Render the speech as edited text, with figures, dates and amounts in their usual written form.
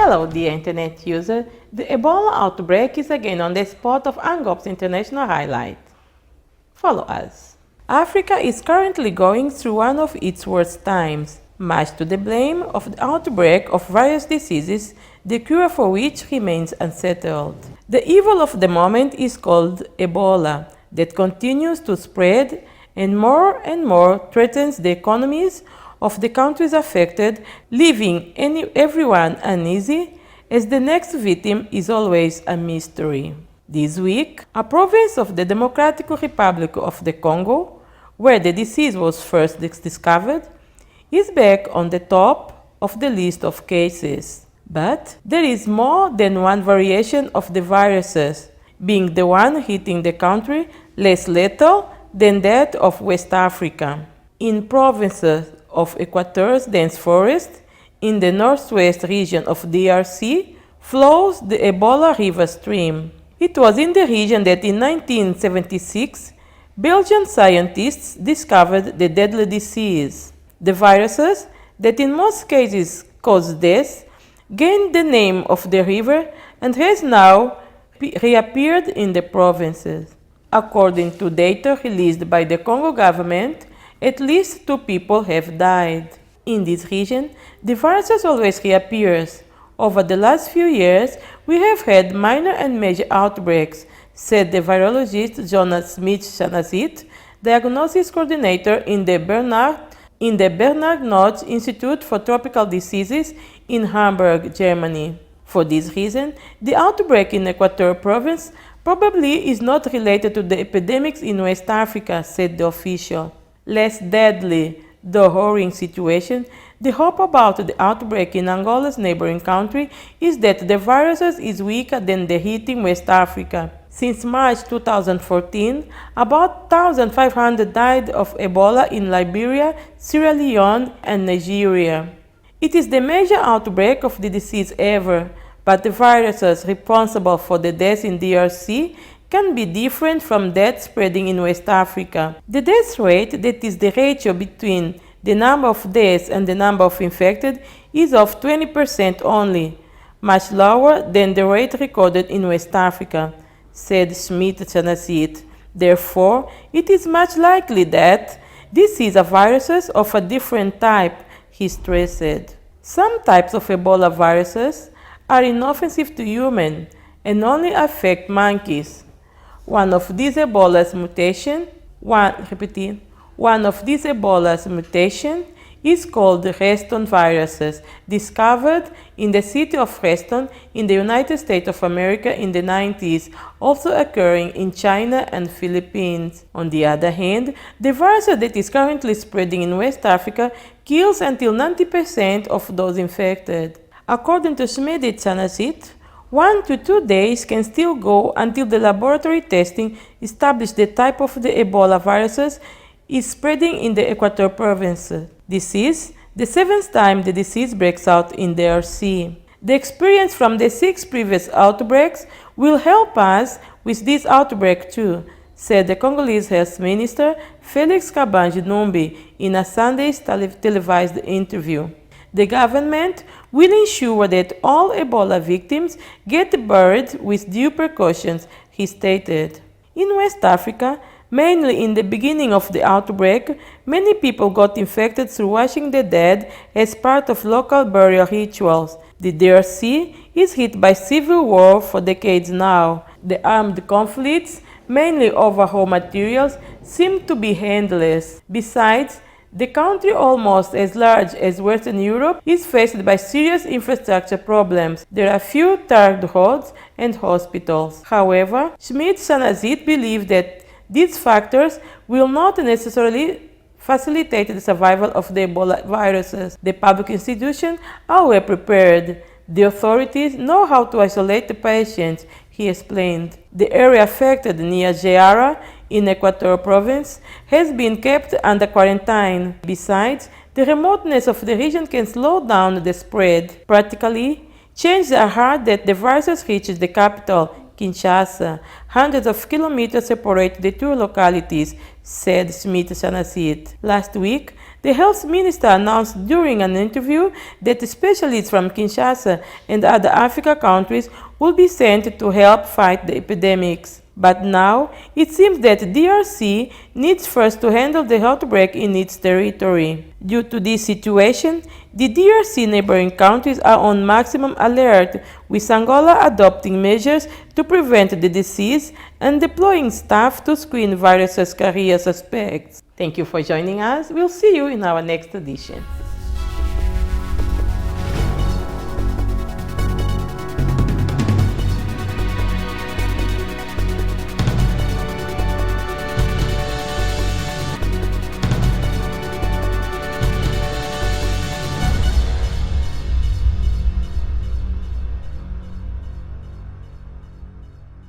Hello, dear internet user. The Ebola outbreak is again on the spot of Angop's international highlight. Follow us. Africa is currently going through one of its worst times, much to the blame of the outbreak of various diseases, the cure for which remains unsettled. The evil of the moment is called Ebola, that continues to spread and more threatens the economies of the countries affected, leaving everyone uneasy, as the next victim is always a mystery. This week, a province of the Democratic Republic of the Congo, where the disease was first discovered, is back on the top of the list of cases. But there is more than one variation of the viruses, being the one hitting the country less lethal than that of West Africa. In provinces of Equator's dense forest, in the northwest region of DRC, flows the Ebola river stream. It was in the region that in 1976, Belgian scientists discovered the deadly disease. The viruses, that in most cases cause death, gained the name of the river and has now reappeared in the provinces. According to data released by the Congo government, at least 2 people have died. In this region, the virus always reappears. Over the last few years, we have had minor and major outbreaks, said the virologist Jonas Smith-Chanazit, diagnosis coordinator in the Bernard Nocht Institute for Tropical Diseases in Hamburg, Germany. For this reason, the outbreak in Equator province probably is not related to the epidemics in West Africa, said the official. Less deadly, the horrid situation, the hope about the outbreak in Angola's neighboring country is that the virus is weaker than the hit in West Africa. Since March 2014, about 1,500 died of Ebola in Liberia, Sierra Leone, and Nigeria. It is the major outbreak of the disease ever, but the viruses responsible for the deaths in DRC can be different from that spreading in West Africa. The death rate, that is the ratio between the number of deaths and the number of infected, is of 20% only, much lower than the rate recorded in West Africa, said Schmidt-Chanazit. Therefore, it is much likely that this is a virus of a different type, he stressed. Some types of Ebola viruses are inoffensive to humans and only affect monkeys. One of these Ebola's mutation is called the Reston viruses, discovered in the city of Reston in the United States of America in the 90s, also occurring in China and Philippines. On the other hand, the virus that is currently spreading in West Africa kills until 90% of those infected. According to Schmidt-Chanazit, 1 to 2 days can still go until the laboratory testing established the type of the Ebola viruses is spreading in the Equator province. This is the 7th time the disease breaks out in DRC. The experience from the 6 previous outbreaks will help us with this outbreak too, said the Congolese Health Minister Felix Kabange Numbi in a Sunday's televised interview. The government will ensure that all Ebola victims get buried with due precautions, he stated. In West Africa, mainly in the beginning of the outbreak, many people got infected through washing the dead as part of local burial rituals. The DRC is hit by civil war for decades now. The armed conflicts, mainly over raw materials, seem to be endless. Besides, the country, almost as large as Western Europe, is faced by serious infrastructure problems. There are few tarred roads and hospitals. However, Schmidt-Chanazit believes that these factors will not necessarily facilitate the survival of the Ebola viruses. The public institutions are well prepared. The authorities know how to isolate the patients, he explained. The area affected near Jeara in Equator province has been kept under quarantine. Besides, the remoteness of the region can slow down the spread. Practically, changes are hard that the virus reaches the capital, Kinshasa. Hundreds of kilometers separate the two localities, said Smith Shanasit. Last week, the health minister announced during an interview that specialists from Kinshasa and other African countries will be sent to help fight the epidemics. But now, it seems that DRC needs first to handle the outbreak in its territory. Due to this situation, the DRC neighboring countries are on maximum alert, with Angola adopting measures to prevent the disease and deploying staff to screen virus carrier suspects. Thank you for joining us. We'll see you in our next edition.